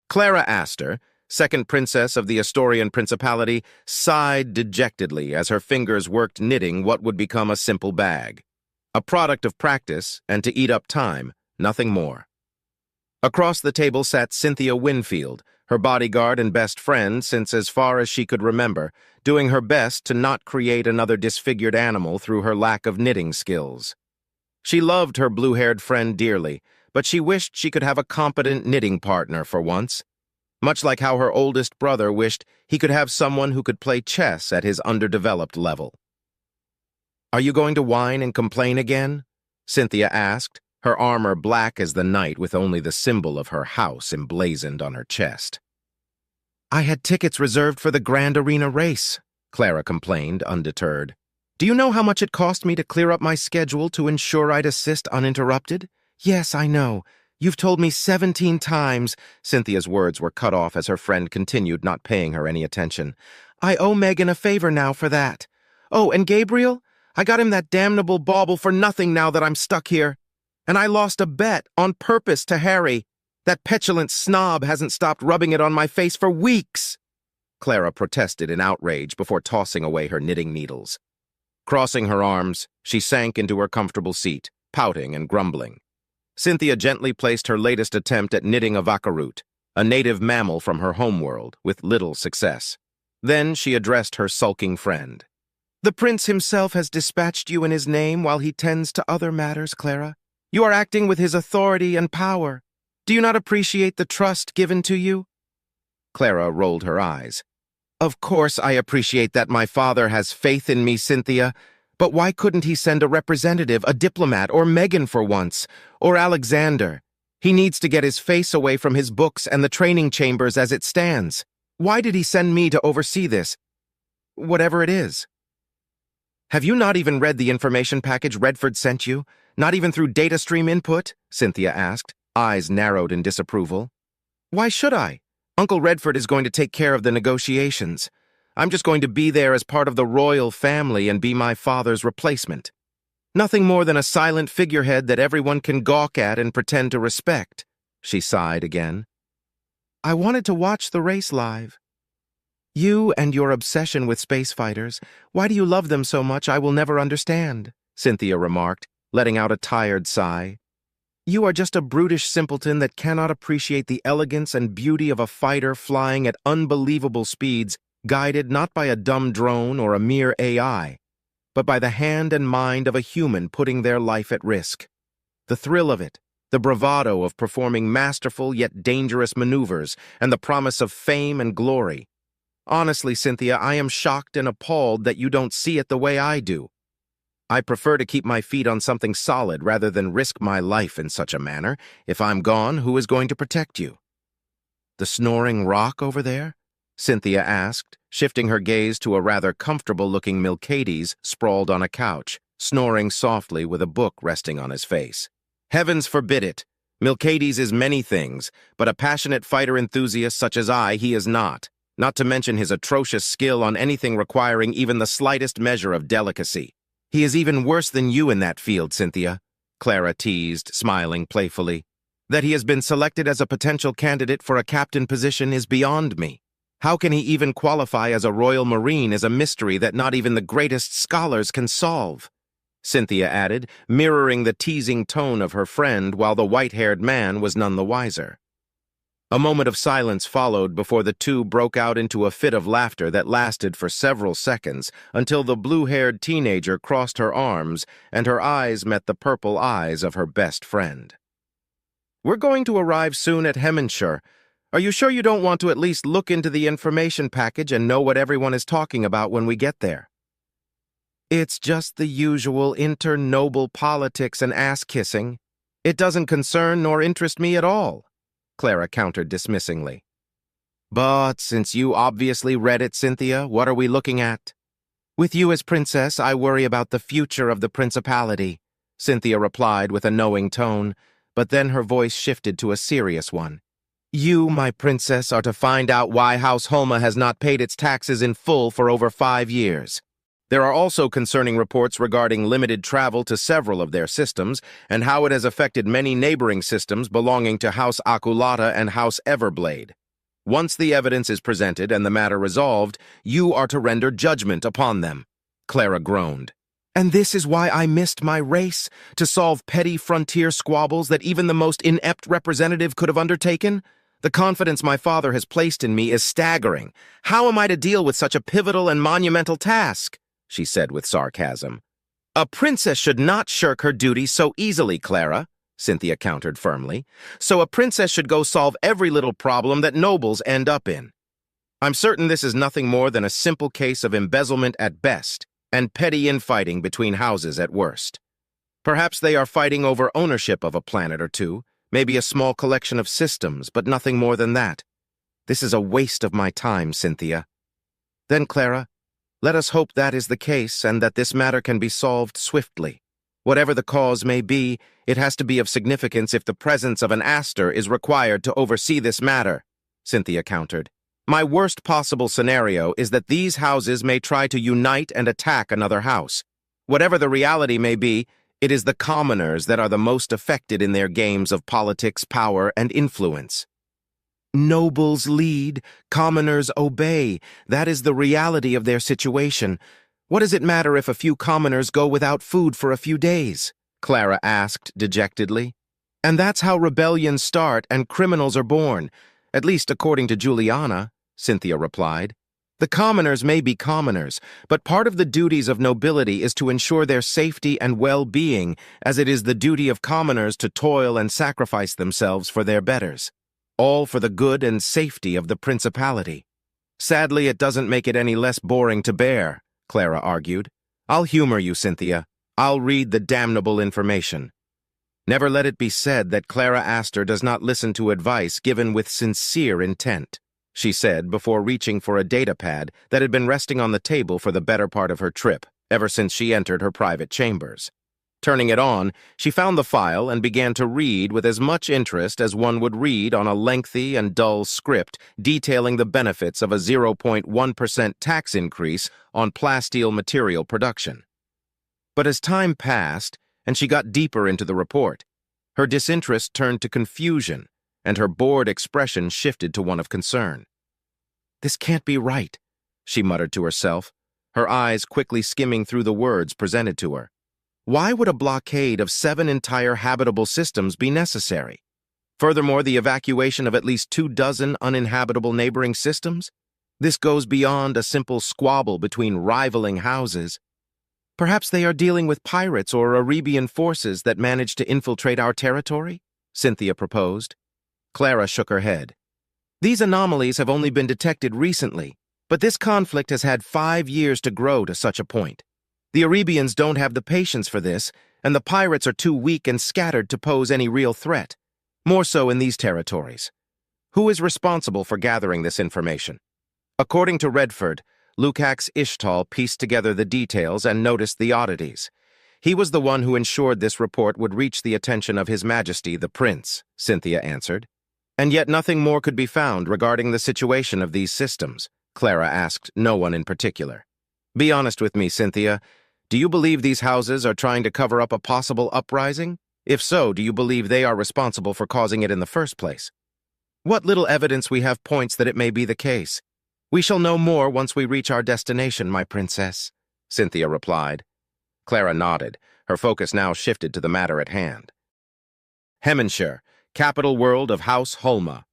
Clara Astor, second princess of the Astorian Principality, sighed dejectedly as her fingers worked knitting what would become a simple bag. A product of practice, and to eat up time, nothing more. Across the table sat Cynthia Winfield, her bodyguard and best friend since as far as she could remember, doing her best to not create another disfigured animal through her lack of knitting skills. She loved her blue-haired friend dearly, but she wished she could have a competent knitting partner for once, much like how her oldest brother wished he could have someone who could play chess at his underdeveloped level. "Are you going to whine and complain again?" Cynthia asked, her armor black as the night with only the symbol of her house emblazoned on her chest. "I had tickets reserved for the Grand Arena race," Clara complained, undeterred. "Do you know how much it cost me to clear up my schedule to ensure I'd assist uninterrupted?" "Yes, I know. You've told me 17 times." Cynthia's words were cut off as her friend continued, not paying her any attention. "I owe Megan a favor now for that. Oh, and Gabriel? I got him that damnable bauble for nothing now that I'm stuck here. And I lost a bet on purpose to Harry. That petulant snob hasn't stopped rubbing it on my face for weeks." Clara protested in outrage before tossing away her knitting needles. Crossing her arms, she sank into her comfortable seat, pouting and grumbling. Cynthia gently placed her latest attempt at knitting a vacaroot, a native mammal from her homeworld, with little success. Then she addressed her sulking friend. "The prince himself has dispatched you in his name while he tends to other matters, Clara. You are acting with his authority and power. Do you not appreciate the trust given to you?" Clara rolled her eyes. "Of course I appreciate that my father has faith in me, Cynthia. But why couldn't he send a representative, a diplomat, or Megan for once? Or Alexander? He needs to get his face away from his books and the training chambers as it stands. Why did he send me to oversee this? Whatever it is." "Have you not even read the information package Redford sent you? Not even through data stream input?" Cynthia asked, eyes narrowed in disapproval. "Why should I? Uncle Redford is going to take care of the negotiations. I'm just going to be there as part of the royal family and be my father's replacement. Nothing more than a silent figurehead that everyone can gawk at and pretend to respect." She sighed again. "I wanted to watch the race live." "You and your obsession with space fighters. Why do you love them so much I will never understand," Cynthia remarked, letting out a tired sigh. "You are just a brutish simpleton that cannot appreciate the elegance and beauty of a fighter flying at unbelievable speeds, guided not by a dumb drone or a mere AI, but by the hand and mind of a human putting their life at risk. The thrill of it, the bravado of performing masterful yet dangerous maneuvers, and the promise of fame and glory. Honestly, Cynthia, I am shocked and appalled that you don't see it the way I do. I prefer to keep my feet on something solid rather than risk my life in such a manner. If I'm gone, who is going to protect you?" "The snoring rock over there?" Cynthia asked, shifting her gaze to a rather comfortable-looking Milcades sprawled on a couch, snoring softly with a book resting on his face. "Heavens forbid it! Milcades is many things, but a passionate fighter enthusiast such as he is not to mention his atrocious skill on anything requiring even the slightest measure of delicacy. He is even worse than you in that field, Cynthia," Clara teased, smiling playfully. "That he has been selected as a potential candidate for a captain position is beyond me. How can he even qualify as a Royal Marine is a mystery that not even the greatest scholars can solve," Cynthia added, mirroring the teasing tone of her friend while the white-haired man was none the wiser. A moment of silence followed before the two broke out into a fit of laughter that lasted for several seconds until the blue-haired teenager crossed her arms and her eyes met the purple eyes of her best friend. "We're going to arrive soon at Hemmenshire. Are you sure you don't want to at least look into the information package and know what everyone is talking about when we get there?" "It's just the usual inter-noble politics and ass-kissing. It doesn't concern nor interest me at all," Clara countered dismissingly. "But since you obviously read it, Cynthia, what are we looking at?" "With you as princess, I worry about the future of the principality," Cynthia replied with a knowing tone, but then her voice shifted to a serious one. "You, my princess, are to find out why House Holma has not paid its taxes in full for over 5 years. There are also concerning reports regarding limited travel to several of their systems and how it has affected many neighboring systems belonging to House Akulata and House Everblade. Once the evidence is presented and the matter resolved, you are to render judgment upon them. Clara groaned. And this is why I missed my race, to solve petty frontier squabbles that even the most inept representative could have undertaken? The confidence my father has placed in me is staggering. How am I to deal with such a pivotal and monumental task? She said with sarcasm. A princess should not shirk her duty so easily, Clara, Cynthia countered firmly. So a princess should go solve every little problem that nobles end up in. I'm certain this is nothing more than a simple case of embezzlement at best and petty infighting between houses at worst. Perhaps they are fighting over ownership of a planet or two, maybe a small collection of systems, but nothing more than that. This is a waste of my time, Cynthia. Then, Clara, let us hope that is the case and that this matter can be solved swiftly. Whatever the cause may be, it has to be of significance if the presence of an Aster is required to oversee this matter, Cynthia countered. My worst possible scenario is that these houses may try to unite and attack another house. Whatever the reality may be, it is the commoners that are the most affected in their games of politics, power, and influence. Nobles lead, commoners obey. That is the reality of their situation. What does it matter if a few commoners go without food for a few days? Clara asked dejectedly. And that's how rebellions start and criminals are born, at least according to Juliana, Cynthia replied. The commoners may be commoners, but part of the duties of nobility is to ensure their safety and well-being, as it is the duty of commoners to toil and sacrifice themselves for their betters. All for the good and safety of the principality. Sadly, it doesn't make it any less boring to bear, Clara argued. I'll humor you, Cynthia. I'll read the damnable information. Never let it be said that Clara Aster does not listen to advice given with sincere intent, she said before reaching for a datapad that had been resting on the table for the better part of her trip, ever since she entered her private chambers. Turning it on, she found the file and began to read with as much interest as one would read on a lengthy and dull script detailing the benefits of a 0.1% tax increase on plasteel material production. But as time passed, and she got deeper into the report, her disinterest turned to confusion, and her bored expression shifted to one of concern. This can't be right, she muttered to herself, her eyes quickly skimming through the words presented to her. Why would a blockade of 7 entire habitable systems be necessary? Furthermore, the evacuation of at least 24 uninhabitable neighboring systems? This goes beyond a simple squabble between rivaling houses. Perhaps they are dealing with pirates or Arabian forces that managed to infiltrate our territory? Cynthia proposed. Clara shook her head. These anomalies have only been detected recently, but this conflict has had 5 years to grow to such a point. The Arabians don't have the patience for this, and the pirates are too weak and scattered to pose any real threat, more so in these territories. Who is responsible for gathering this information? According to Redford, Lukacs Ishtal pieced together the details and noticed the oddities. He was the one who ensured this report would reach the attention of His Majesty the Prince, Cynthia answered. And yet nothing more could be found regarding the situation of these systems, Clara asked no one in particular. Be honest with me, Cynthia. Do you believe these houses are trying to cover up a possible uprising? If so, do you believe they are responsible for causing it in the first place? What little evidence we have points that it may be the case. We shall know more once we reach our destination, my princess, Cynthia replied. Clara nodded, her focus now shifted to the matter at hand. Hemenshire, capital world of House Holma.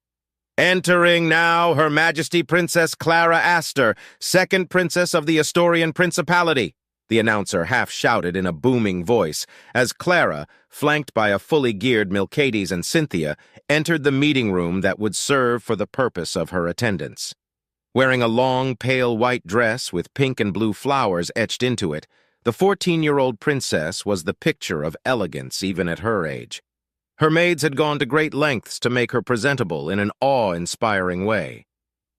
Entering now Her Majesty Princess Clara Aster, second princess of the Astorian Principality, the announcer half shouted in a booming voice as Clara, flanked by a fully geared Milcades and Cynthia, entered the meeting room that would serve for the purpose of her attendance. Wearing a long, pale white dress with pink and blue flowers etched into it, the 14-year-old princess was the picture of elegance even at her age. Her maids had gone to great lengths to make her presentable in an awe-inspiring way.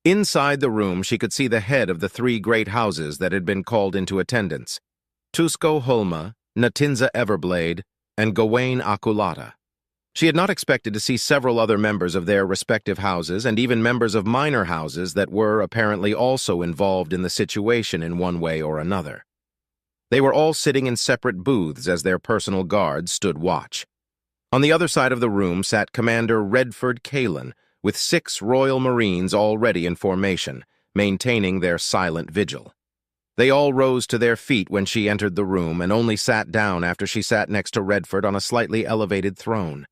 Inside the room, she could see the head of the 3 great houses that had been called into attendance: Tusco Holma, Natinza Everblade, and Gawain Akulata. She had not expected to see several other members of their respective houses and even members of minor houses that were apparently also involved in the situation in one way or another. They were all sitting in separate booths as their personal guards stood watch. On the other side of the room sat Commander Redford Kalen, with 6 Royal Marines already in formation, maintaining their silent vigil. They all rose to their feet when she entered the room and only sat down after she sat next to Redford on a slightly elevated throne,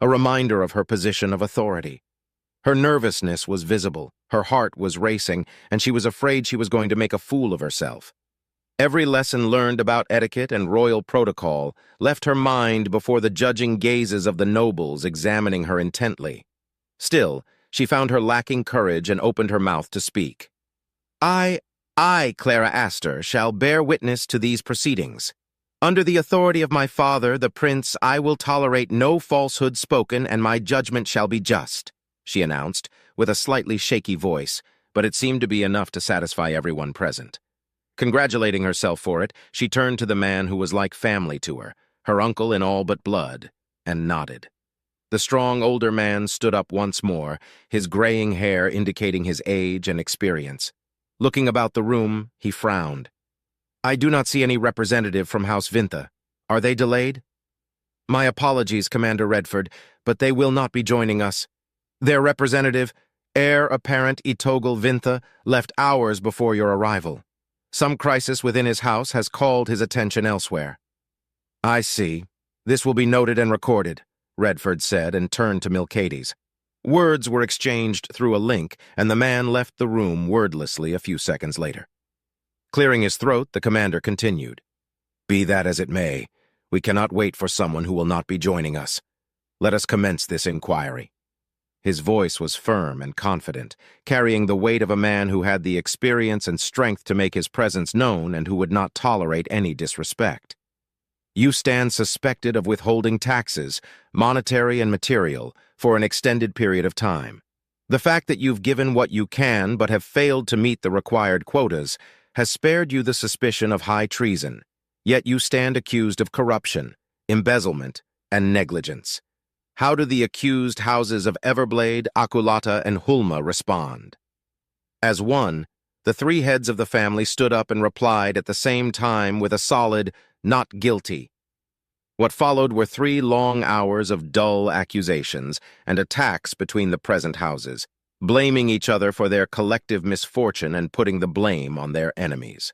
a reminder of her position of authority. Her nervousness was visible, her heart was racing, and she was afraid she was going to make a fool of herself. Every lesson learned about etiquette and royal protocol left her mind before the judging gazes of the nobles examining her intently. Still, she found her lacking courage and opened her mouth to speak. I, Clara Astor, shall bear witness to these proceedings. Under the authority of my father, the prince, I will tolerate no falsehood spoken, and my judgment shall be just, she announced, with a slightly shaky voice, but it seemed to be enough to satisfy everyone present. Congratulating herself for it, she turned to the man who was like family to her uncle in all but blood, and nodded. The strong older man stood up once more, his graying hair indicating his age and experience. Looking about the room, he frowned. I do not see any representative from House Vintha. Are they delayed? My apologies, Commander Redford, but they will not be joining us. Their representative, heir apparent Itogel Vintha, left hours before your arrival. Some crisis within his house has called his attention elsewhere. I see. This will be noted and recorded, Redford said and turned to Milcades. Words were exchanged through a link, and the man left the room wordlessly a few seconds later. Clearing his throat, the commander continued. Be that as it may, we cannot wait for someone who will not be joining us. Let us commence this inquiry. His voice was firm and confident, carrying the weight of a man who had the experience and strength to make his presence known and who would not tolerate any disrespect. You stand suspected of withholding taxes, monetary and material, for an extended period of time. The fact that you've given what you can but have failed to meet the required quotas has spared you the suspicion of high treason, yet you stand accused of corruption, embezzlement, and negligence. How do the accused houses of Everblade, Akulata, and Hulma respond? As one, the 3 heads of the family stood up and replied at the same time with a solid, not guilty. What followed were 3 long hours of dull accusations and attacks between the present houses, blaming each other for their collective misfortune and putting the blame on their enemies.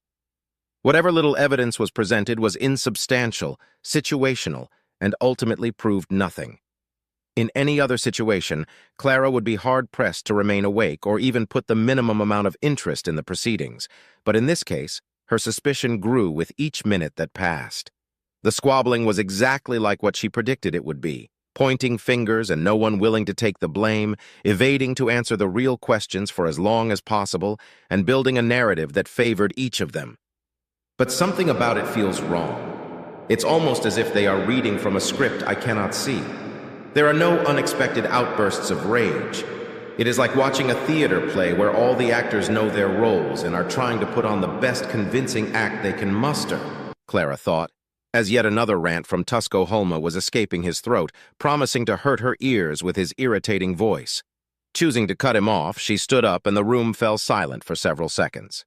Whatever little evidence was presented was insubstantial, situational, and ultimately proved nothing. In any other situation, Clara would be hard-pressed to remain awake or even put the minimum amount of interest in the proceedings, but in this case, her suspicion grew with each minute that passed. The squabbling was exactly like what she predicted it would be, pointing fingers and no one willing to take the blame, evading to answer the real questions for as long as possible, and building a narrative that favored each of them. But something about it feels wrong. It's almost as if they are reading from a script I cannot see. There are no unexpected outbursts of rage. It is like watching a theater play where all the actors know their roles and are trying to put on the best convincing act they can muster, Clara thought, as yet another rant from Tusko Hulma was escaping his throat, promising to hurt her ears with his irritating voice. Choosing to cut him off, she stood up and the room fell silent for several seconds.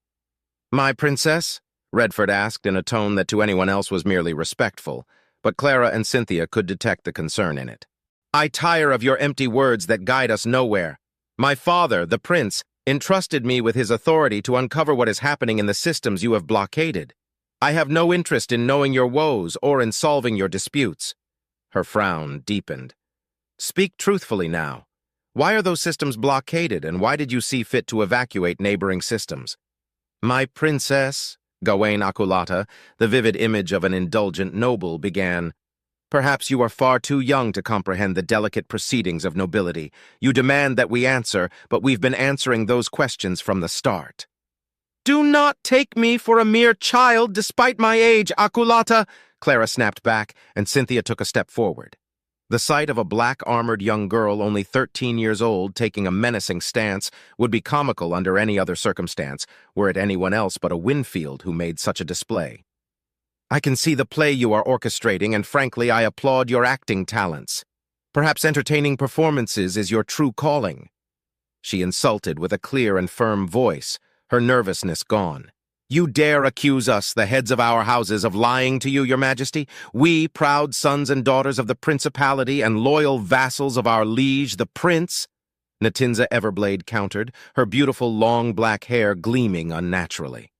My princess? Redford asked in a tone that to anyone else was merely respectful, but Clara and Cynthia could detect the concern in it. I tire of your empty words that guide us nowhere. My father, the prince, entrusted me with his authority to uncover what is happening in the systems you have blockaded. I have no interest in knowing your woes or in solving your disputes. Her frown deepened. Speak truthfully now. Why are those systems blockaded, and why did you see fit to evacuate neighboring systems? My princess, Gawain Akulata, the vivid image of an indulgent noble, began. Perhaps you are far too young to comprehend the delicate proceedings of nobility. You demand that we answer, but we've been answering those questions from the start. Do not take me for a mere child despite my age, Akulata, Clara snapped back, and Cynthia took a step forward. The sight of a black-armored young girl only 13 years old taking a menacing stance would be comical under any other circumstance, were it anyone else but a Winfield who made such a display. I can see the play you are orchestrating, and frankly, I applaud your acting talents. Perhaps entertaining performances is your true calling. She insulted with a clear and firm voice, her nervousness gone. You dare accuse us, the heads of our houses, of lying to you, your majesty? We, proud sons and daughters of the principality and loyal vassals of our liege, the prince? Natinza Everblade countered, her beautiful long black hair gleaming unnaturally.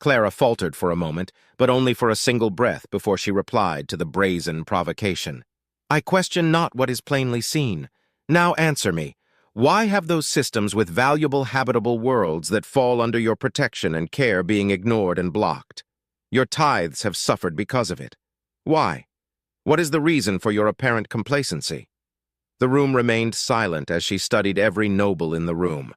Clara faltered for a moment, but only for a single breath before she replied to the brazen provocation. I question not what is plainly seen. Now answer me. Why have those systems with valuable habitable worlds that fall under your protection and care being ignored and blocked? Your tithes have suffered because of it. Why? What is the reason for your apparent complacency? The room remained silent as she studied every noble in the room.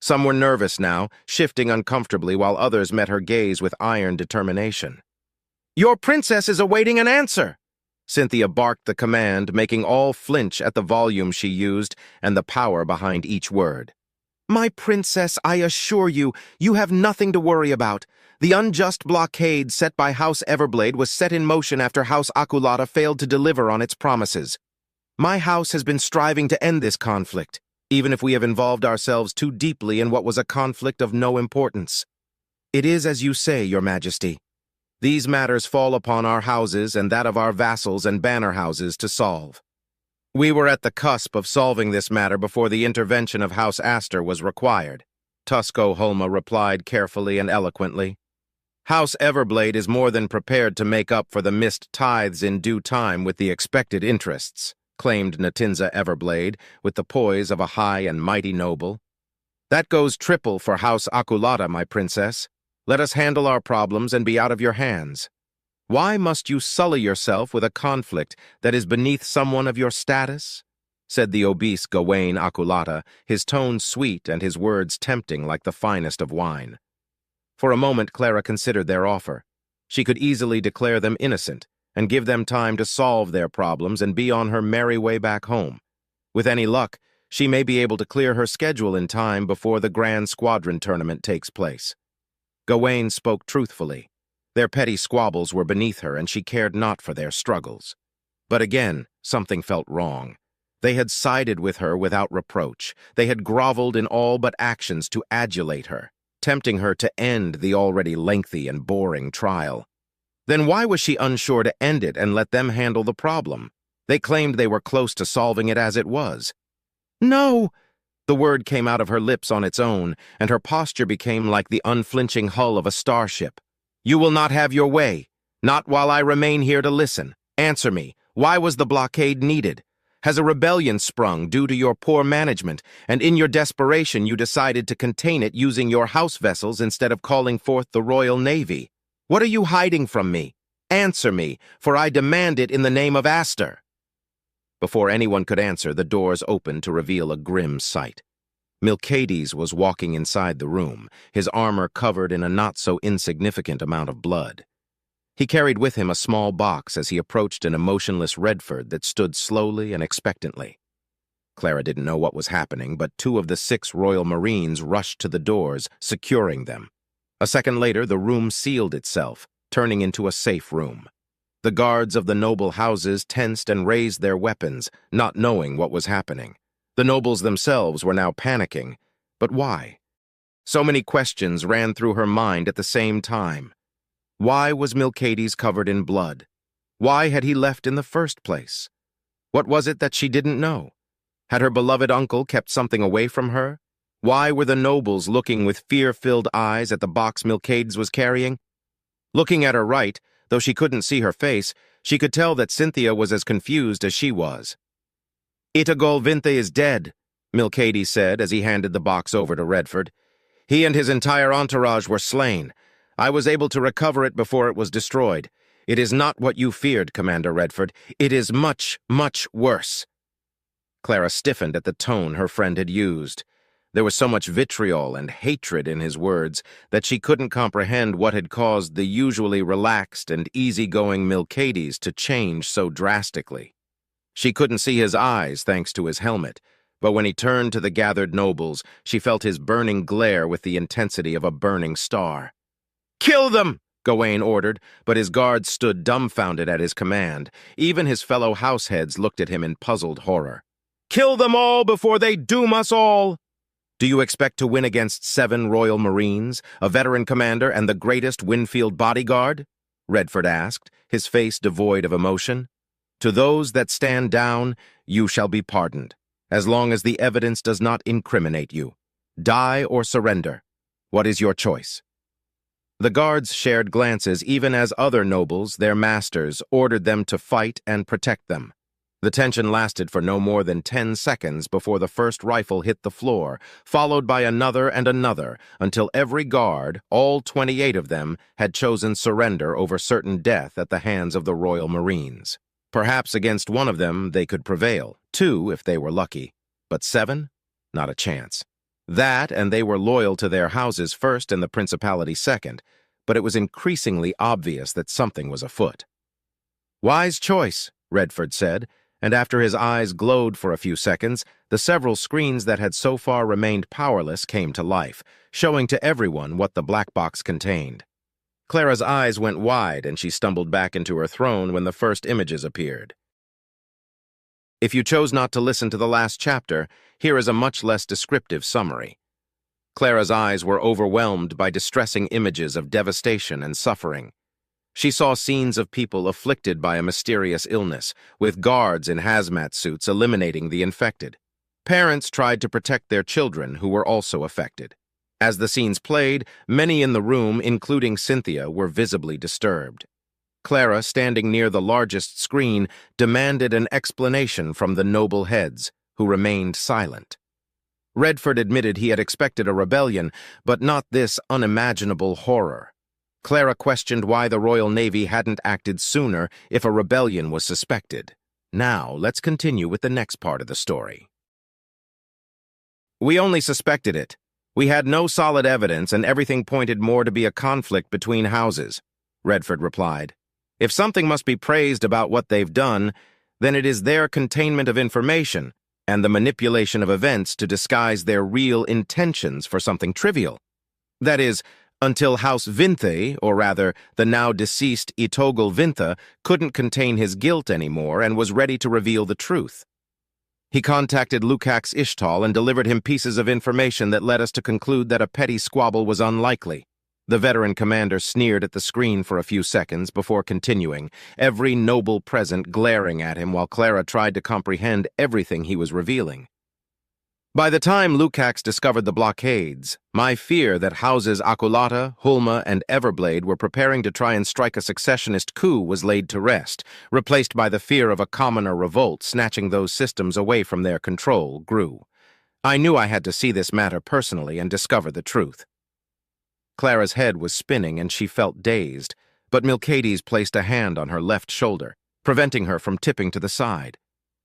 Some were nervous now, shifting uncomfortably, while others met her gaze with iron determination. Your princess is awaiting an answer! Cynthia barked the command, making all flinch at the volume she used and the power behind each word. My princess, I assure you, you have nothing to worry about. The unjust blockade set by House Everblade was set in motion after House Akulata failed to deliver on its promises. My house has been striving to end this conflict, even if we have involved ourselves too deeply in what was a conflict of no importance. It is as you say, your majesty. These matters fall upon our houses and that of our vassals and banner houses to solve. We were at the cusp of solving this matter before the intervention of House Astor was required, Tusco Holma replied carefully and eloquently. House Everblade is more than prepared to make up for the missed tithes in due time with the expected interests, claimed Natinza Everblade with the poise of a high and mighty noble. That goes triple for House Akulata, my princess. Let us handle our problems and be out of your hands. Why must you sully yourself with a conflict that is beneath someone of your status? Said the obese Gawain Akulata, his tone sweet and his words tempting like the finest of wine. For a moment Clara considered their offer. She could easily declare them innocent and give them time to solve their problems and be on her merry way back home. With any luck, she may be able to clear her schedule in time before the Grand Squadron tournament takes place. Gawain spoke truthfully. Their petty squabbles were beneath her, and she cared not for their struggles. But again, something felt wrong. They had sided with her without reproach. They had groveled in all but actions to adulate her, tempting her to end the already lengthy and boring trial. Then why was she unsure to end it and let them handle the problem? They claimed they were close to solving it as it was. No! The word came out of her lips on its own, and her posture became like the unflinching hull of a starship. You will not have your way. Not while I remain here to listen. Answer me. Why was the blockade needed? Has a rebellion sprung due to your poor management, and in your desperation you decided to contain it using your house vessels instead of calling forth the Royal Navy? What are you hiding from me? Answer me, for I demand it in the name of Astor. Before anyone could answer, the doors opened to reveal a grim sight. Milcades was walking inside the room, his armor covered in a not-so-insignificant amount of blood. He carried with him a small box as he approached an emotionless Redford that stood slowly and expectantly. Clara didn't know what was happening, but 2 of the 6 Royal Marines rushed to the doors, securing them. A second later, the room sealed itself, turning into a safe room. The guards of the noble houses tensed and raised their weapons, not knowing what was happening. The nobles themselves were now panicking. But why? So many questions ran through her mind at the same time. Why was Milcades covered in blood? Why had he left in the first place? What was it that she didn't know? Had her beloved uncle kept something away from her? Why were the nobles looking with fear-filled eyes at the box Milcades was carrying? Looking at her right, though she couldn't see her face, she could tell that Cynthia was as confused as she was. Itagol Vinthe is dead, Milcades said as he handed the box over to Redford. He and his entire entourage were slain. I was able to recover it before it was destroyed. It is not what you feared, Commander Redford. It is much, much worse. Clara stiffened at the tone her friend had used. There was so much vitriol and hatred in his words that she couldn't comprehend what had caused the usually relaxed and easygoing Milcades to change so drastically. She couldn't see his eyes thanks to his helmet, but when he turned to the gathered nobles, she felt his burning glare with the intensity of a burning star. "Kill them!" Gawain ordered, but his guards stood dumbfounded at his command. Even his fellow househeads looked at him in puzzled horror. "Kill them all before they doom us all!" Do you expect to win against 7 Royal Marines, a veteran commander, and the greatest Winfield bodyguard? Redford asked, his face devoid of emotion. To those that stand down, you shall be pardoned, as long as the evidence does not incriminate you. Die or surrender. What is your choice? The guards shared glances even as other nobles, their masters, ordered them to fight and protect them. The tension lasted for no more than 10 seconds before the first rifle hit the floor, followed by another and another, until every guard, all 28 of them, had chosen surrender over certain death at the hands of the Royal Marines. Perhaps against one of them they could prevail, 2 if they were lucky, but 7? Not a chance. That, and they were loyal to their houses first and the principality second, but it was increasingly obvious that something was afoot. "Wise choice," Redford said, and after his eyes glowed for a few seconds, the several screens that had so far remained powerless came to life, showing to everyone what the black box contained. Clara's eyes went wide and she stumbled back into her throne when the first images appeared. If you chose not to listen to the last chapter, here is a much less descriptive summary. Clara's eyes were overwhelmed by distressing images of devastation and suffering. She saw scenes of people afflicted by a mysterious illness, with guards in hazmat suits eliminating the infected. Parents tried to protect their children who were also affected. As the scenes played, many in the room, including Cynthia, were visibly disturbed. Clara, standing near the largest screen, demanded an explanation from the noble heads, who remained silent. Redford admitted he had expected a rebellion, but not this unimaginable horror. Clara questioned why the Royal Navy hadn't acted sooner if a rebellion was suspected. Now, let's continue with the next part of the story. "We only suspected it. We had no solid evidence, and everything pointed more to be a conflict between houses," Redford replied. "If something must be praised about what they've done, then it is their containment of information and the manipulation of events to disguise their real intentions for something trivial. That is, until House Vinthe, or rather, the now-deceased Itogl Vintha, couldn't contain his guilt anymore and was ready to reveal the truth. He contacted Lukacs Ishtal and delivered him pieces of information that led us to conclude that a petty squabble was unlikely." The veteran commander sneered at the screen for a few seconds before continuing, every noble present glaring at him while Clara tried to comprehend everything he was revealing. "By the time Lukacs discovered the blockades, my fear that houses Akulata, Hulma, and Everblade were preparing to try and strike a successionist coup was laid to rest, replaced by the fear of a commoner revolt snatching those systems away from their control grew. I knew I had to see this matter personally and discover the truth." Clara's head was spinning and she felt dazed, but Milcades placed a hand on her left shoulder, preventing her from tipping to the side.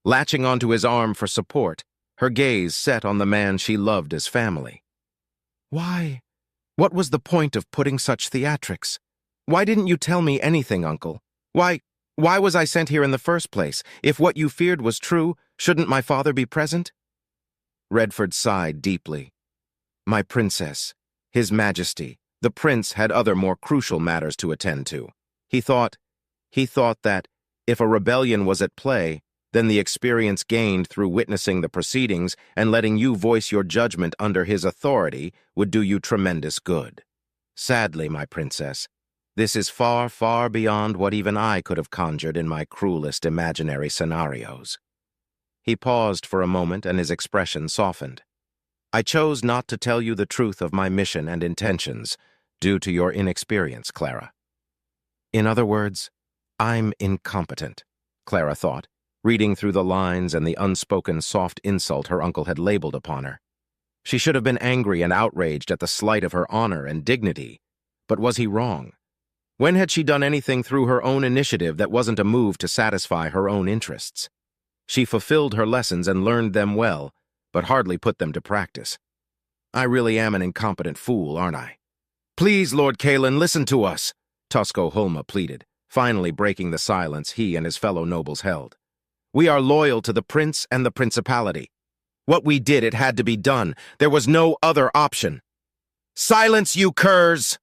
Latching onto his arm for support, her gaze set on the man she loved as family. "Why? What was the point of putting such theatrics? Why didn't you tell me anything, Uncle? Why was I sent here in the first place? If what you feared was true, shouldn't my father be present?" Redford sighed deeply. "My princess, His Majesty, the prince had other more crucial matters to attend to. He thought that, if a rebellion was at play, then the experience gained through witnessing the proceedings and letting you voice your judgment under his authority would do you tremendous good. Sadly, my princess, this is far, far beyond what even I could have conjured in my cruelest imaginary scenarios." He paused for a moment and his expression softened. "I chose not to tell you the truth of my mission and intentions, due to your inexperience, Clara." In other words, I'm incompetent, Clara thought, reading through the lines and the unspoken soft insult her uncle had labeled upon her. She should have been angry and outraged at the slight of her honor and dignity. But was he wrong? When had she done anything through her own initiative that wasn't a move to satisfy her own interests? She fulfilled her lessons and learned them well, but hardly put them to practice. I really am an incompetent fool, aren't I? "Please, Lord Kalen, listen to us," Tusco Hulma pleaded, finally breaking the silence he and his fellow nobles held. "We are loyal to the prince and the principality. What we did, it had to be done. There was no other option." "Silence, you curs!"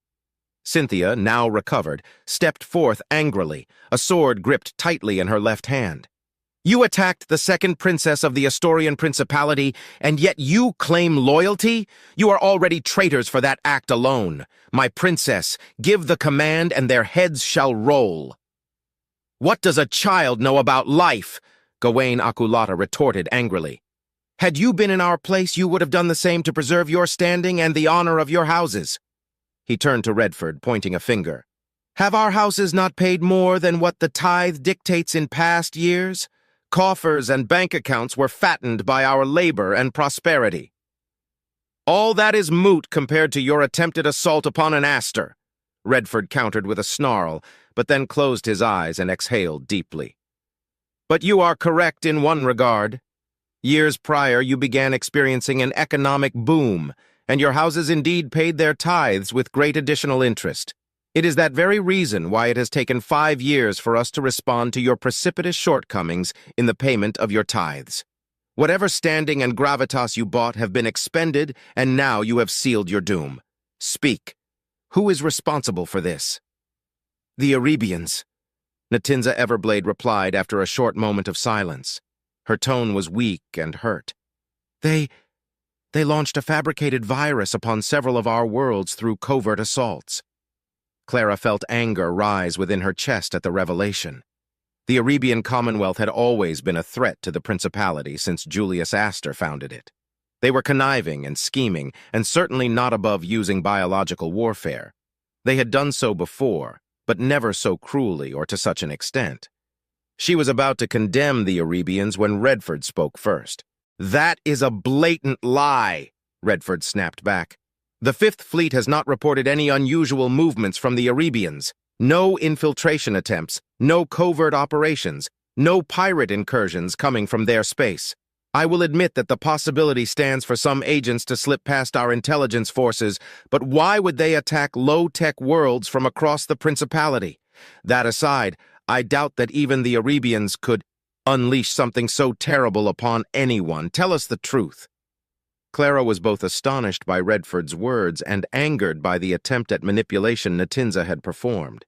Cynthia, now recovered, stepped forth angrily, a sword gripped tightly in her left hand. You attacked the second princess of the Astorian Principality, and yet you claim loyalty? You are already traitors for that act alone. My princess, give the command and their heads shall roll. What does a child know about life? Gawain Akulata retorted angrily. Had you been in our place, you would have done the same to preserve your standing and the honor of your houses. He turned to Redford, pointing a finger. Have our houses not paid more than what the tithe dictates in past years? Coffers and bank accounts were fattened by our labor and prosperity. All that is moot compared to your attempted assault upon an Astor, Redford countered with a snarl, but then closed his eyes and exhaled deeply. But you are correct in one regard. Years prior, you began experiencing an economic boom, and your houses indeed paid their tithes with great additional interest. It is that very reason why it has taken 5 years for us to respond to your precipitous shortcomings in the payment of your tithes. Whatever standing and gravitas you bought have been expended, and now you have sealed your doom. Speak. Who is responsible for this? The Arabians, Natinza Everblade replied after a short moment of silence. Her tone was weak and hurt. They launched a fabricated virus upon several of our worlds through covert assaults. Clara felt anger rise within her chest at the revelation. The Arabian Commonwealth had always been a threat to the Principality since Julius Astor founded it. They were conniving and scheming, and certainly not above using biological warfare. They had done so before, but never so cruelly or to such an extent. She was about to condemn the Arabians when Redford spoke first. That is a blatant lie, Redford snapped back. The Fifth Fleet has not reported any unusual movements from the Arabians. No infiltration attempts, no covert operations, no pirate incursions coming from their space. I will admit that the possibility stands for some agents to slip past our intelligence forces, but why would they attack low-tech worlds from across the Principality? That aside, I doubt that even the Arabians could unleash something so terrible upon anyone. Tell us the truth. Clara was both astonished by Redford's words and angered by the attempt at manipulation Natinza had performed.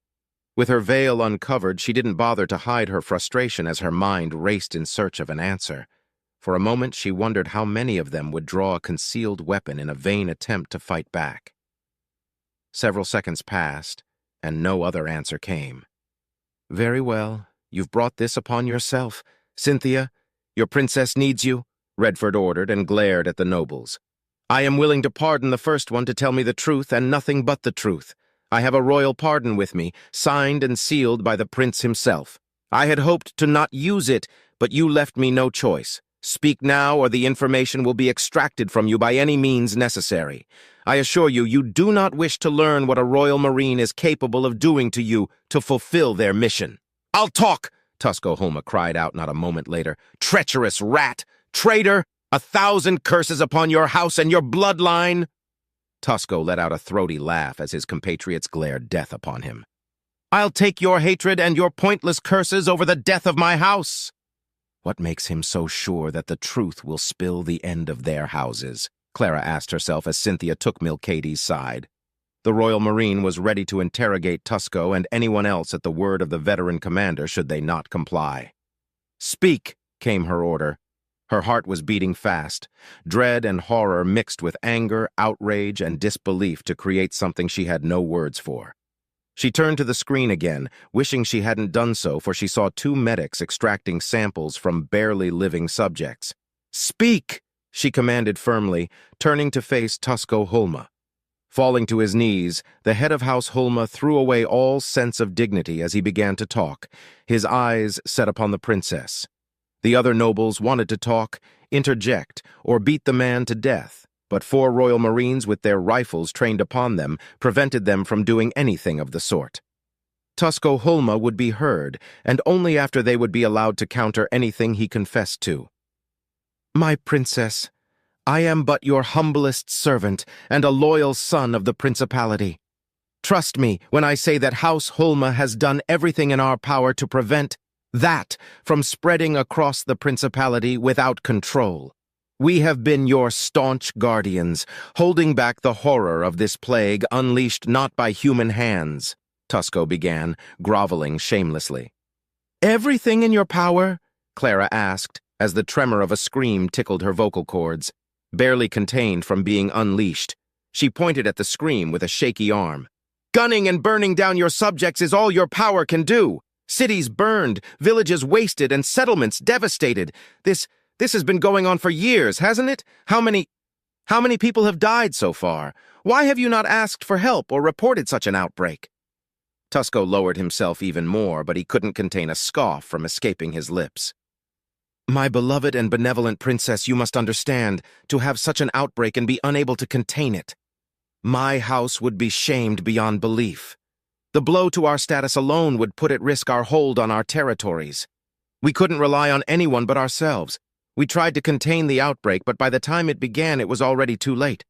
With her veil uncovered, she didn't bother to hide her frustration as her mind raced in search of an answer. For a moment, she wondered how many of them would draw a concealed weapon in a vain attempt to fight back. Several seconds passed, and no other answer came. Very well, you've brought this upon yourself. Cynthia, your princess needs you, Redford ordered and glared at the nobles. I am willing to pardon the first one to tell me the truth and nothing but the truth. I have a royal pardon with me, signed and sealed by the prince himself. I had hoped to not use it, but you left me no choice. Speak now, or the information will be extracted from you by any means necessary. I assure you, you do not wish to learn what a Royal Marine is capable of doing to you to fulfill their mission. I'll talk, Tusko Holma cried out not a moment later. Treacherous rat! Traitor! 1,000 curses upon your house and your bloodline! Tusko let out a throaty laugh as his compatriots glared death upon him. I'll take your hatred and your pointless curses over the death of my house! What makes him so sure that the truth will spill the end of their houses? Clara asked herself as Cynthia took Milcady's side. The Royal Marine was ready to interrogate Tusko and anyone else at the word of the veteran commander should they not comply. Speak, came her order. Her heart was beating fast. Dread and horror mixed with anger, outrage, and disbelief to create something she had no words for. She turned to the screen again, wishing she hadn't done so, for she saw 2 medics extracting samples from barely living subjects. Speak, she commanded firmly, turning to face Tusko Holma. Falling to his knees, the head of House Holma threw away all sense of dignity as he began to talk, his eyes set upon the princess. The other nobles wanted to talk, interject, or beat the man to death, but 4 Royal Marines with their rifles trained upon them prevented them from doing anything of the sort. Tusko Holma would be heard, and only after they would be allowed to counter anything he confessed to. My princess, I am but your humblest servant and a loyal son of the Principality. Trust me when I say that House Holma has done everything in our power to prevent that from spreading across the Principality without control. We have been your staunch guardians, holding back the horror of this plague unleashed not by human hands, Tusko began, groveling shamelessly. Everything in your power? Clara asked, as the tremor of a scream tickled her vocal cords. Barely contained from being unleashed, she pointed at the scream with a shaky arm. Gunning and burning down your subjects is all your power can do. Cities burned, villages wasted, and settlements devastated. This has been going on for years, hasn't it? How many people have died so far? Why have you not asked for help or reported such an outbreak? Tusco lowered himself even more, but he couldn't contain a scoff from escaping his lips. My beloved and benevolent princess, you must understand, to have such an outbreak and be unable to contain it. My house would be shamed beyond belief. The blow to our status alone would put at risk our hold on our territories. We couldn't rely on anyone but ourselves. We tried to contain the outbreak, but by the time it began, it was already too late.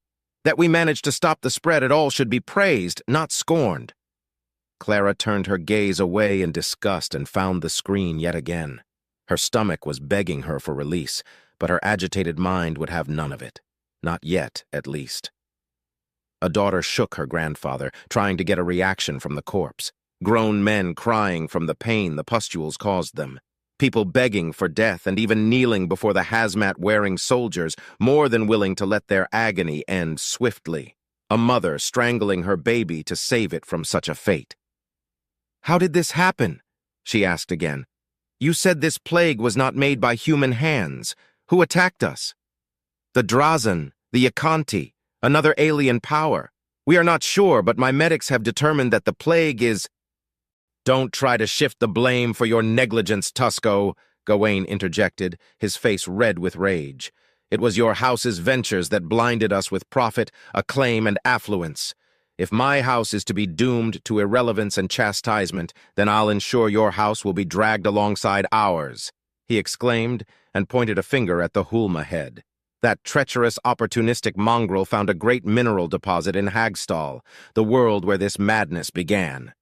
That we managed to stop the spread at all should be praised, not scorned. Clara turned her gaze away in disgust and found the screen yet again. Her stomach was begging her for release, but her agitated mind would have none of it. Not yet, at least. A daughter shook her grandfather, trying to get a reaction from the corpse. Grown men crying from the pain the pustules caused them. People begging for death and even kneeling before the hazmat-wearing soldiers, more than willing to let their agony end swiftly. A mother strangling her baby to save it from such a fate. How did this happen? She asked again. You said this plague was not made by human hands. Who attacked us? The Drazen, the Yakanti, another alien power. We are not sure, but my medics have determined that the plague is... Don't try to shift the blame for your negligence, Tusco, Gawain interjected, his face red with rage. It was your house's ventures that blinded us with profit, acclaim, and affluence. If my house is to be doomed to irrelevance and chastisement, then I'll ensure your house will be dragged alongside ours, he exclaimed, and pointed a finger at the Hulma head. That treacherous, opportunistic mongrel found a great mineral deposit in Hagstall, the world where this madness began.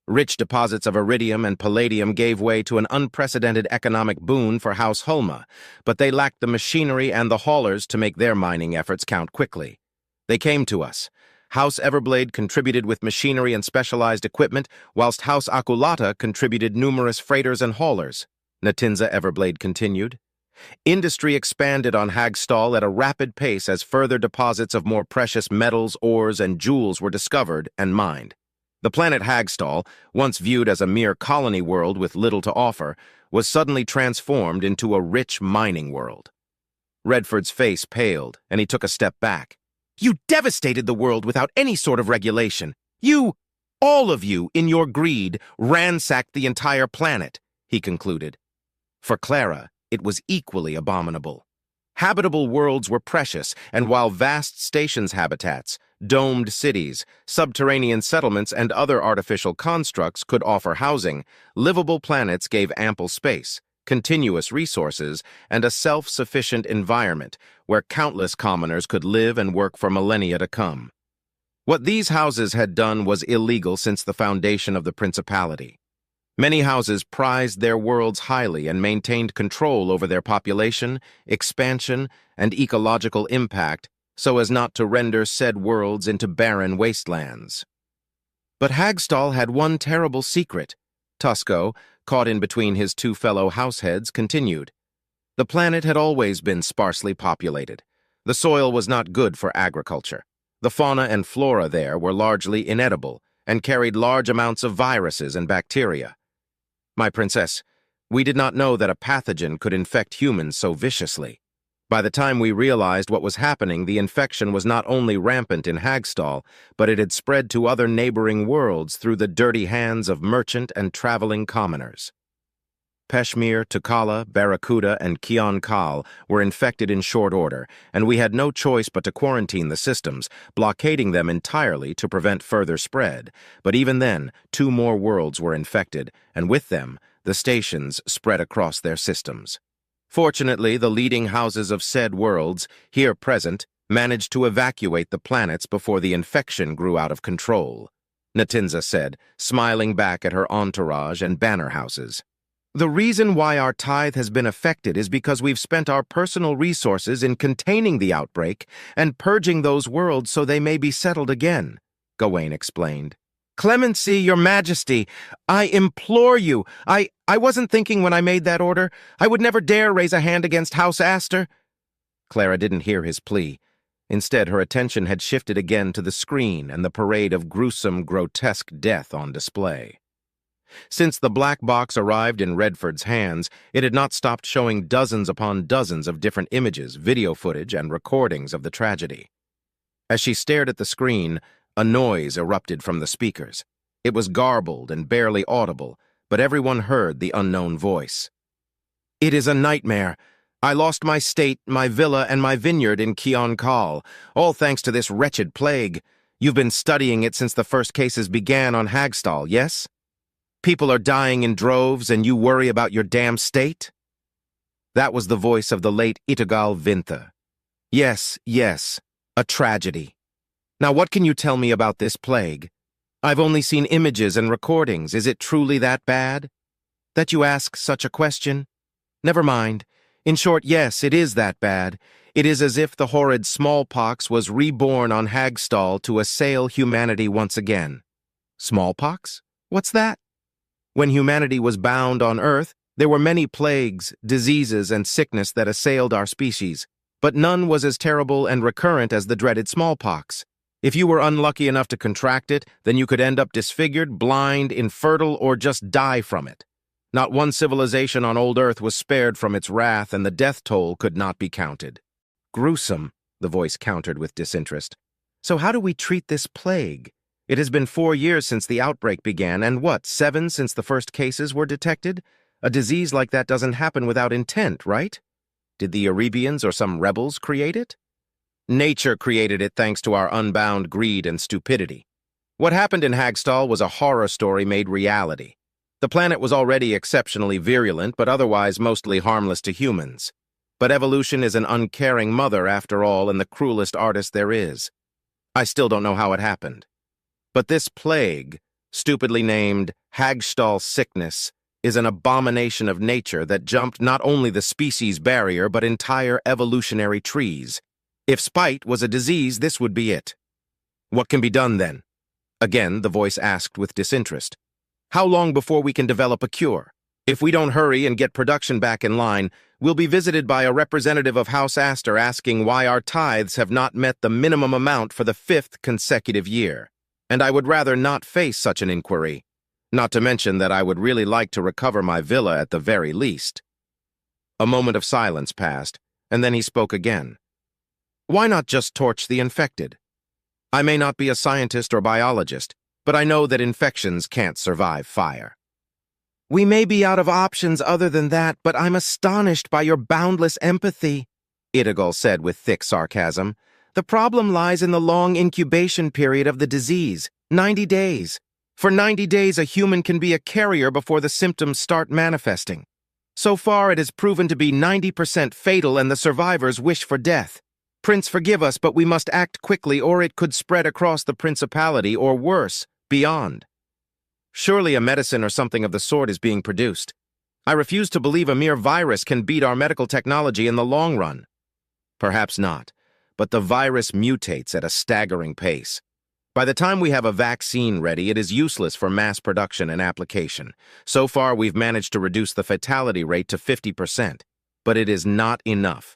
Rich deposits of iridium and palladium gave way to an unprecedented economic boon for House Hulma, but they lacked the machinery and the haulers to make their mining efforts count quickly. They came to us. House Everblade contributed with machinery and specialized equipment, whilst House Akulata contributed numerous freighters and haulers, Natinza Everblade continued. Industry expanded on Hagstall at a rapid pace as further deposits of more precious metals, ores, and jewels were discovered and mined. The planet Hagstall, once viewed as a mere colony world with little to offer, was suddenly transformed into a rich mining world. Redford's face paled, and he took a step back. You devastated the world without any sort of regulation. All of you, in your greed, ransacked the entire planet, he concluded. For Clara, it was equally abominable. Habitable worlds were precious, and while vast stations habitats, domed cities, subterranean settlements, and other artificial constructs could offer housing, livable planets gave ample space, continuous resources, and a self-sufficient environment where countless commoners could live and work for millennia to come. What these houses had done was illegal since the foundation of the Principality. Many houses prized their worlds highly and maintained control over their population, expansion, and ecological impact so as not to render said worlds into barren wastelands. But Hagstall had one terrible secret. Tusco, caught in between his two fellow househeads, continued. The planet had always been sparsely populated. The soil was not good for agriculture. The fauna and flora there were largely inedible and carried large amounts of viruses and bacteria. My princess, we did not know that a pathogen could infect humans so viciously. By the time we realized what was happening, the infection was not only rampant in Hagstall, but it had spread to other neighboring worlds through the dirty hands of merchant and traveling commoners. Peshmir, Tukala, Barracuda, and Kian Kal were infected in short order, and we had no choice but to quarantine the systems, blockading them entirely to prevent further spread. But even then, 2 more worlds were infected, and with them, the stations spread across their systems. Fortunately, the leading houses of said worlds, here present, managed to evacuate the planets before the infection grew out of control, Natinza said, smiling back at her entourage and banner houses. The reason why our tithe has been affected is because we've spent our personal resources in containing the outbreak and purging those worlds so they may be settled again, Gawain explained. Clemency, your majesty, I implore you. I wasn't thinking when I made that order. I would never dare raise a hand against House Astor. Clara didn't hear his plea. Instead, her attention had shifted again to the screen and the parade of gruesome, grotesque death on display. Since the black box arrived in Redford's hands, it had not stopped showing dozens upon dozens of different images, video footage, and recordings of the tragedy. As she stared at the screen, a noise erupted from the speakers. It was garbled and barely audible, but everyone heard the unknown voice. "It is a nightmare. I lost my state, my villa, and my vineyard in Keon Kal, all thanks to this wretched plague. You've been studying it since the first cases began on Hagstall, yes? People are dying in droves, and you worry about your damn state?" That was the voice of the late Itagal Vintha. Yes, a tragedy. Now what can you tell me about this plague? I've only seen images and recordings. Is it truly that bad? That you ask such a question? Never mind. In short, yes, it is that bad. It is as if the horrid smallpox was reborn on Hagstall to assail humanity once again. Smallpox? What's that? When humanity was bound on Earth, there were many plagues, diseases, and sickness that assailed our species, but none was as terrible and recurrent as the dreaded smallpox. If you were unlucky enough to contract it, then you could end up disfigured, blind, infertile, or just die from it. Not one civilization on old Earth was spared from its wrath, and the death toll could not be counted. Gruesome, the voice countered with disinterest. So how do we treat this plague? It has been 4 years since the outbreak began, and 7 since the first cases were detected? A disease like that doesn't happen without intent, right? Did the Arabians or some rebels create it? Nature created it thanks to our unbound greed and stupidity. What happened in Hagstall was a horror story made reality. The planet was already exceptionally virulent, but otherwise mostly harmless to humans. But evolution is an uncaring mother, after all, and the cruelest artist there is. I still don't know how it happened. But this plague, stupidly named Hagstall sickness, is an abomination of nature that jumped not only the species barrier but entire evolutionary trees. If spite was a disease, this would be it. What can be done then? Again, the voice asked with disinterest. How long before we can develop a cure? If we don't hurry and get production back in line, we'll be visited by a representative of House Astor asking why our tithes have not met the minimum amount for the 5th consecutive year. And I would rather not face such an inquiry. Not to mention that I would really like to recover my villa at the very least. A moment of silence passed, and then he spoke again. Why not just torch the infected? I may not be a scientist or biologist, but I know that infections can't survive fire. We may be out of options other than that, but I'm astonished by your boundless empathy, Itagal said with thick sarcasm. The problem lies in the long incubation period of the disease, 90 days. For 90 days, a human can be a carrier before the symptoms start manifesting. So far, it has proven to be 90% fatal, and the survivors wish for death. Prince, forgive us, but we must act quickly, or it could spread across the principality, or worse, beyond. Surely a medicine or something of the sort is being produced. I refuse to believe a mere virus can beat our medical technology in the long run. Perhaps not, but the virus mutates at a staggering pace. By the time we have a vaccine ready, it is useless for mass production and application. So far, we've managed to reduce the fatality rate to 50%, but it is not enough.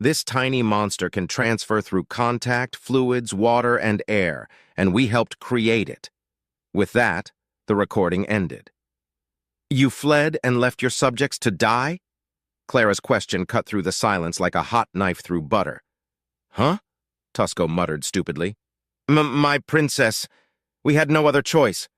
This tiny monster can transfer through contact, fluids, water, and air, and we helped create it. With that, the recording ended. You fled and left your subjects to die? Clara's question cut through the silence like a hot knife through butter. Huh? Tusco muttered stupidly. My princess, we had no other choice.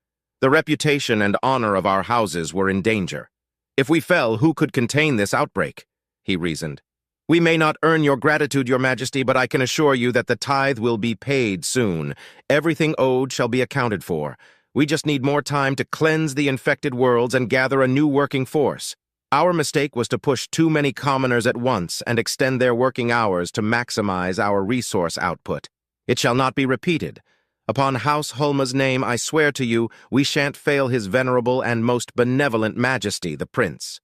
The reputation and honor of our houses were in danger. If we fell, who could contain this outbreak? He reasoned. We may not earn your gratitude, your majesty, but I can assure you that the tithe will be paid soon. Everything owed shall be accounted for. We just need more time to cleanse the infected worlds and gather a new working force. Our mistake was to push too many commoners at once and extend their working hours to maximize our resource output. It shall not be repeated. Upon House Hulma's name, I swear to you, we shan't fail his venerable and most benevolent majesty, the prince.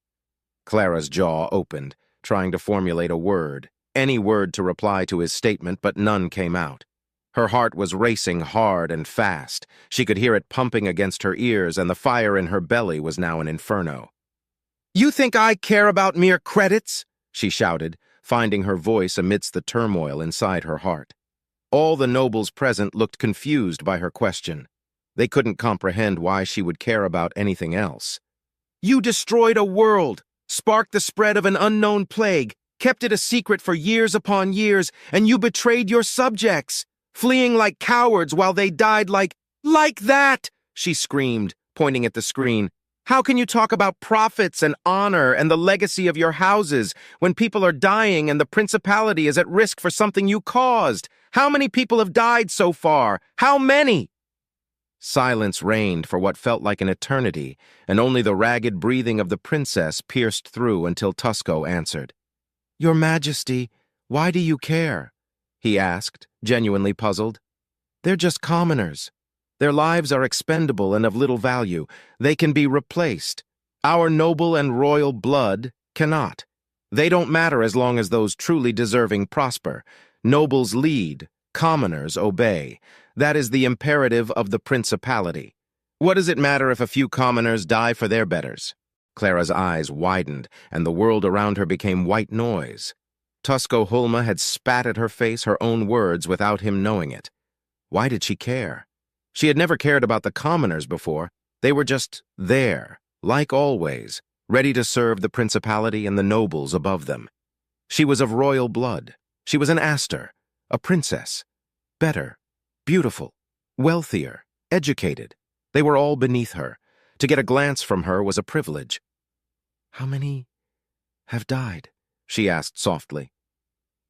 Clara's jaw opened, trying to formulate a word, any word to reply to his statement, but none came out. Her heart was racing hard and fast. She could hear it pumping against her ears, and the fire in her belly was now an inferno. "You think I care about mere credits?" she shouted, finding her voice amidst the turmoil inside her heart. All the nobles present looked confused by her question. They couldn't comprehend why she would care about anything else. "You destroyed a world, sparked the spread of an unknown plague, kept it a secret for years upon years, and you betrayed your subjects, fleeing like cowards while they died like that!" she screamed, pointing at the screen. "How can you talk about profits and honor and the legacy of your houses when people are dying and the principality is at risk for something you caused? How many people have died so far? How many?" Silence reigned for what felt like an eternity, and only the ragged breathing of the princess pierced through until Tusco answered. "Your Majesty, why do you care?" he asked, genuinely puzzled. "They're just commoners. Their lives are expendable and of little value. They can be replaced. Our noble and royal blood cannot. They don't matter as long as those truly deserving prosper. Nobles lead, commoners obey. That is the imperative of the principality. What does it matter if a few commoners die for their betters?" Clara's eyes widened, and the world around her became white noise. Tusco Hulma had spat at her face her own words without him knowing it. Why did she care? She had never cared about the commoners before. They were just there, like always, ready to serve the principality and the nobles above them. She was of royal blood. She was an Astor, a princess. Better, beautiful, wealthier, educated. They were all beneath her. To get a glance from her was a privilege. "How many have died?" she asked softly.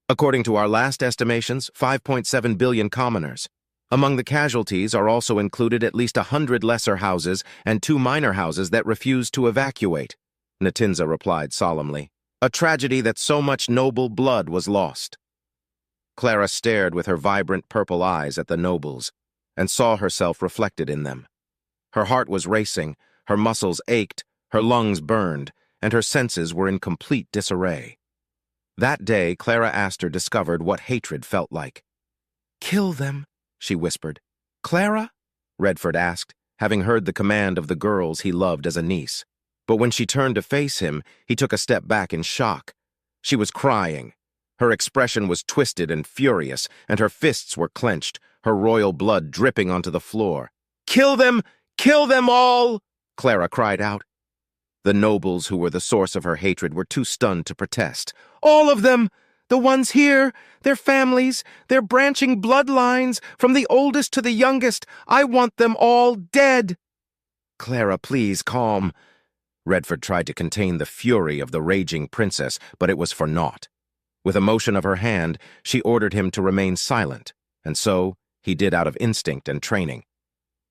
"According to our last estimations, 5.7 billion commoners. Among the casualties are also included at least 100 lesser houses and 2 minor houses that refused to evacuate," Natinza replied solemnly. "A tragedy that so much noble blood was lost." Clara stared with her vibrant purple eyes at the nobles and saw herself reflected in them. Her heart was racing, her muscles ached, her lungs burned, and her senses were in complete disarray. That day, Clara Astor discovered what hatred felt like. "Kill them," she whispered. "Clara?" Redford asked, having heard the command of the girls he loved as a niece. But when she turned to face him, he took a step back in shock. She was crying. Her expression was twisted and furious, and her fists were clenched, her royal blood dripping onto the floor. "Kill them! Kill them all!" Clara cried out. The nobles who were the source of her hatred were too stunned to protest. "All of them! The ones here, their families, their branching bloodlines, from the oldest to the youngest. I want them all dead." "Clara, please, calm." Redford tried to contain the fury of the raging princess, but it was for naught. With a motion of her hand, she ordered him to remain silent, and so he did out of instinct and training.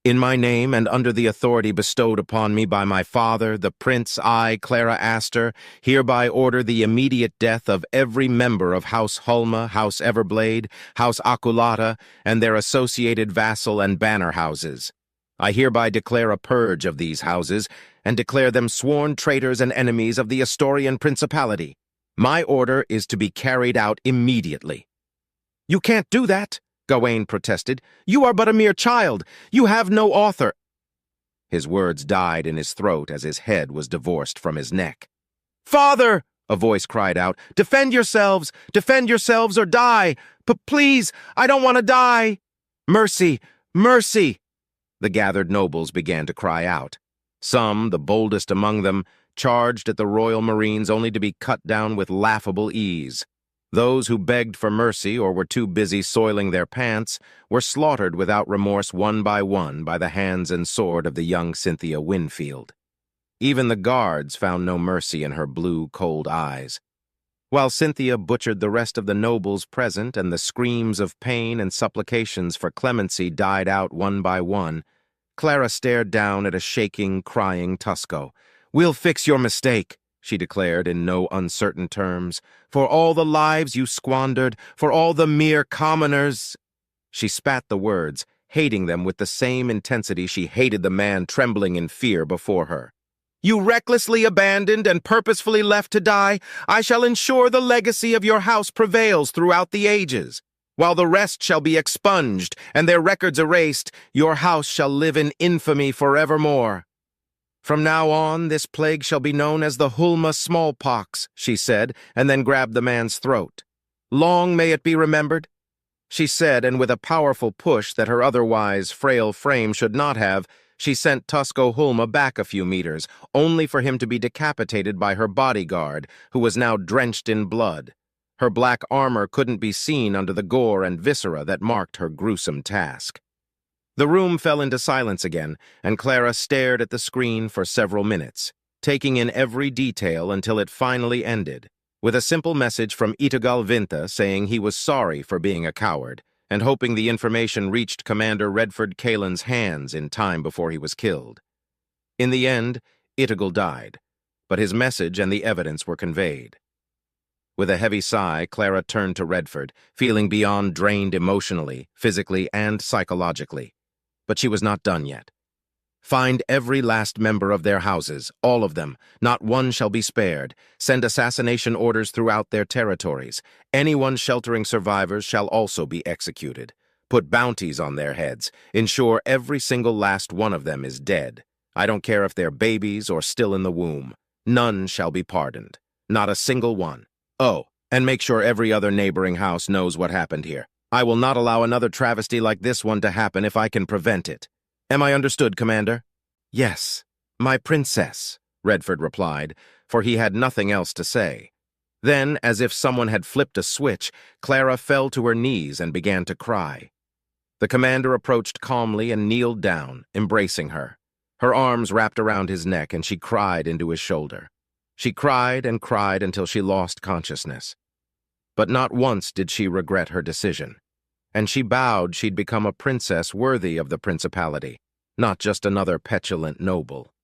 "In my name and under the authority bestowed upon me by my father, the prince, I, Clara Astor, hereby order the immediate death of every member of House Hulma, House Everblade, House Aculata, and their associated vassal and banner houses. I hereby declare a purge of these houses and declare them sworn traitors and enemies of the Astorian Principality. My order is to be carried out immediately." "You can't do that," Gawain protested. "You are but a mere child. You have no author." His words died in his throat as his head was divorced from his neck. "Father!" a voice cried out. Defend yourselves or die! Please, I don't want to die! Mercy! Mercy!" The gathered nobles began to cry out. Some, the boldest among them, charged at the Royal Marines only to be cut down with laughable ease. Those who begged for mercy or were too busy soiling their pants were slaughtered without remorse one by the hands and sword of the young Cynthia Winfield. Even the guards found no mercy in her blue, cold eyes. While Cynthia butchered the rest of the nobles present and the screams of pain and supplications for clemency died out one by one, Clara stared down at a shaking, crying Tusco. "We'll fix your mistake," she declared in no uncertain terms. "For all the lives you squandered, for all the mere commoners." She spat the words, hating them with the same intensity she hated the man trembling in fear before her. "You recklessly abandoned and purposefully left to die. I shall ensure the legacy of your house prevails throughout the ages. While the rest shall be expunged, and their records erased, your house shall live in infamy forevermore. From now on, this plague shall be known as the Hulma smallpox, she said, and then grabbed the man's throat. Long may it be remembered, she said, and with a powerful push that her otherwise frail frame should not have, she sent Tusko Hulma back a few meters, only for him to be decapitated by her bodyguard, who was now drenched in blood. Her black armor couldn't be seen under the gore and viscera that marked her gruesome task. The room fell into silence again, and Clara stared at the screen for several minutes, taking in every detail until it finally ended, with a simple message from Itagal Vinta saying he was sorry for being a coward, and hoping the information reached Commander Redford Kalen's hands in time before he was killed. In the end, Itagal died, but his message and the evidence were conveyed. With a heavy sigh, Clara turned to Redford, feeling beyond drained emotionally, physically, and psychologically. But she was not done yet. Find every last member of their houses, all of them. Not one shall be spared. Send assassination orders throughout their territories. Anyone sheltering survivors shall also be executed. Put bounties on their heads. Ensure every single last one of them is dead. I don't care if they're babies or still in the womb. None shall be pardoned. Not a single one. Oh, and make sure every other neighboring house knows what happened here. I will not allow another travesty like this one to happen if I can prevent it. Am I understood, Commander? Yes, my princess, Redford replied, for he had nothing else to say. Then, as if someone had flipped a switch, Clara fell to her knees and began to cry. The commander approached calmly and kneeled down, embracing her. Her arms wrapped around his neck, and she cried into his shoulder. She cried and cried until she lost consciousness. But not once did she regret her decision, and she vowed she'd become a princess worthy of the principality, not just another petulant noble.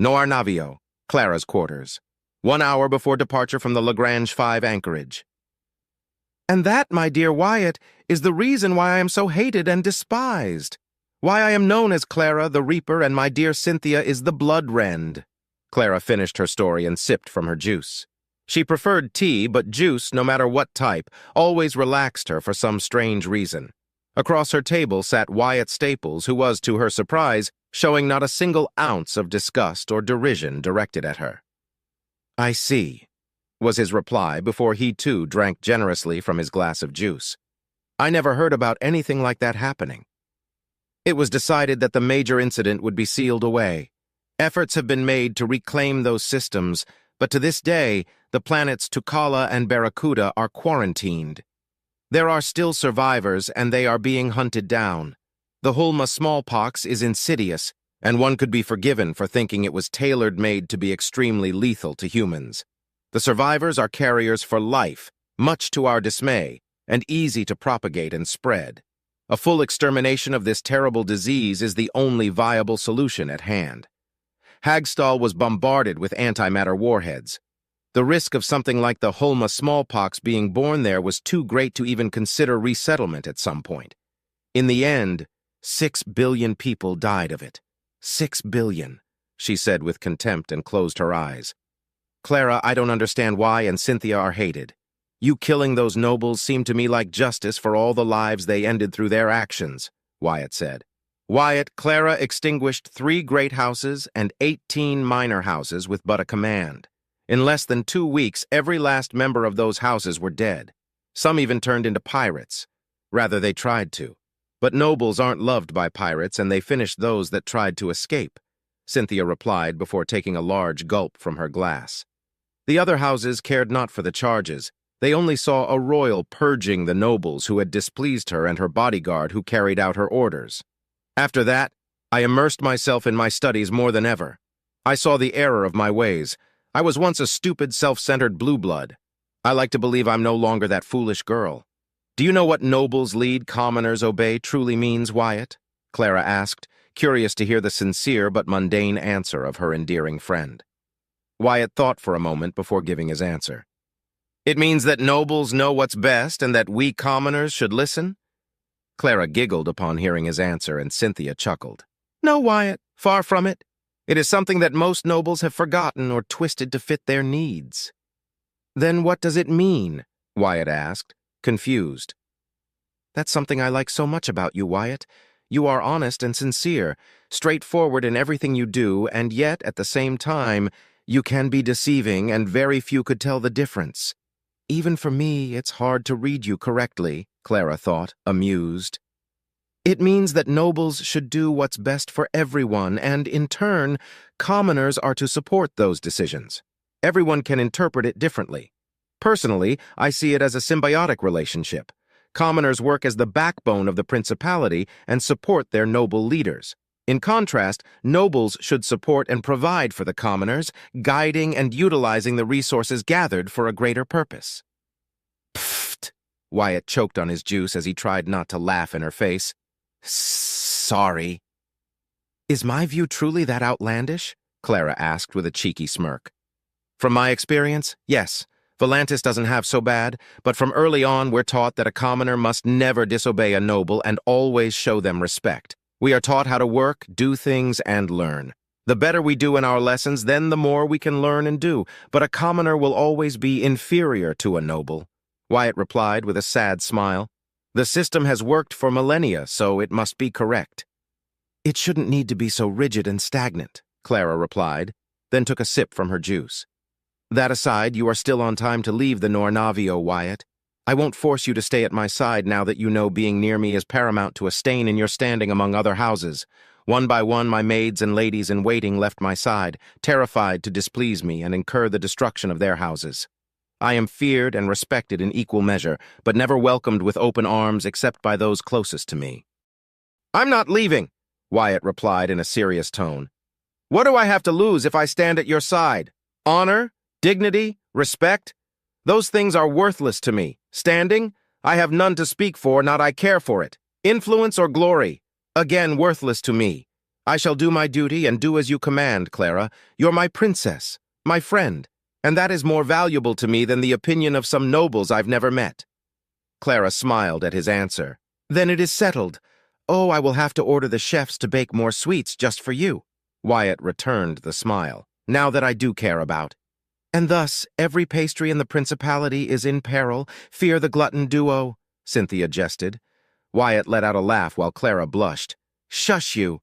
Noarnavio, Clara's quarters, 1 hour before departure from the Lagrange 5 anchorage. And that, my dear Wyatt, is the reason why I am so hated and despised. Why I am known as Clara the Reaper and my dear Cynthia is the Blood Rend. Clara finished her story and sipped from her juice. She preferred tea, but juice, no matter what type, always relaxed her for some strange reason. Across her table sat Wyatt Staples, who was, to her surprise, showing not a single ounce of disgust or derision directed at her. I see, was his reply before he too drank generously from his glass of juice. I never heard about anything like that happening. It was decided that the major incident would be sealed away. Efforts have been made to reclaim those systems, but to this day, the planets Tukala and Barracuda are quarantined. There are still survivors, and they are being hunted down. The Hulma smallpox is insidious, and one could be forgiven for thinking it was tailor-made to be extremely lethal to humans. The survivors are carriers for life, much to our dismay, and easy to propagate and spread. A full extermination of this terrible disease is the only viable solution at hand. Hagstall was bombarded with antimatter warheads. The risk of something like the Hulma smallpox being born there was too great to even consider resettlement at some point. In the end, 6 billion people died of it. 6 billion, she said with contempt and closed her eyes. Clara, I don't understand why and Cynthia are hated. You killing those nobles seemed to me like justice for all the lives they ended through their actions, Wyatt said. Wyatt, Clara extinguished 3 great houses and 18 minor houses with but a command. In less than 2 weeks, every last member of those houses were dead. Some even turned into pirates. Rather, they tried to. But nobles aren't loved by pirates, and they finished those that tried to escape, Cynthia replied before taking a large gulp from her glass. The other houses cared not for the charges. They only saw a royal purging the nobles who had displeased her and her bodyguard who carried out her orders. After that, I immersed myself in my studies more than ever. I saw the error of my ways. I was once a stupid, self-centered blue blood. I like to believe I'm no longer that foolish girl. Do you know what nobles lead, commoners obey truly means, Wyatt? Clara asked, curious to hear the sincere but mundane answer of her endearing friend. Wyatt thought for a moment before giving his answer. It means that nobles know what's best and that we commoners should listen? Clara giggled upon hearing his answer, and Cynthia chuckled. No, Wyatt, far from it. It is something that most nobles have forgotten or twisted to fit their needs. Then what does it mean? Wyatt asked, confused. That's something I like so much about you, Wyatt. You are honest and sincere, straightforward in everything you do, and yet, at the same time, you can be deceiving, and very few could tell the difference. Even for me, it's hard to read you correctly, Clara thought, amused. It means that nobles should do what's best for everyone, and in turn, commoners are to support those decisions. Everyone can interpret it differently. Personally, I see it as a symbiotic relationship. Commoners work as the backbone of the principality and support their noble leaders. In contrast, nobles should support and provide for the commoners, guiding and utilizing the resources gathered for a greater purpose. Pfft! Wyatt choked on his juice as he tried not to laugh in her face. Sorry. Is my view truly that outlandish? Clara asked with a cheeky smirk. From my experience, yes. Volantis doesn't have so bad, but from early on we're taught that a commoner must never disobey a noble and always show them respect. We are taught how to work, do things, and learn. The better we do in our lessons, then the more we can learn and do, but a commoner will always be inferior to a noble. Wyatt replied with a sad smile. The system has worked for millennia, so it must be correct. It shouldn't need to be so rigid and stagnant, Clara replied, then took a sip from her juice. That aside, you are still on time to leave the Nornavio, Wyatt. I won't force you to stay at my side now that you know being near me is paramount to a stain in your standing among other houses. One by one, my maids and ladies in waiting left my side, terrified to displease me and incur the destruction of their houses. I am feared and respected in equal measure, but never welcomed with open arms except by those closest to me. I'm not leaving, Wyatt replied in a serious tone. What do I have to lose if I stand at your side? Honor? Dignity? Respect? Those things are worthless to me. Standing? I have none to speak for, not I care for it. Influence or glory? Again, worthless to me. I shall do my duty and do as you command, Clara. You're my princess, my friend, and that is more valuable to me than the opinion of some nobles I've never met. Clara smiled at his answer. Then it is settled. Oh, I will have to order the chefs to bake more sweets just for you. Wyatt returned the smile. Now that I do care about. And thus, every pastry in the principality is in peril. Fear the glutton duo, Cynthia jested. Wyatt let out a laugh while Clara blushed. Shush you.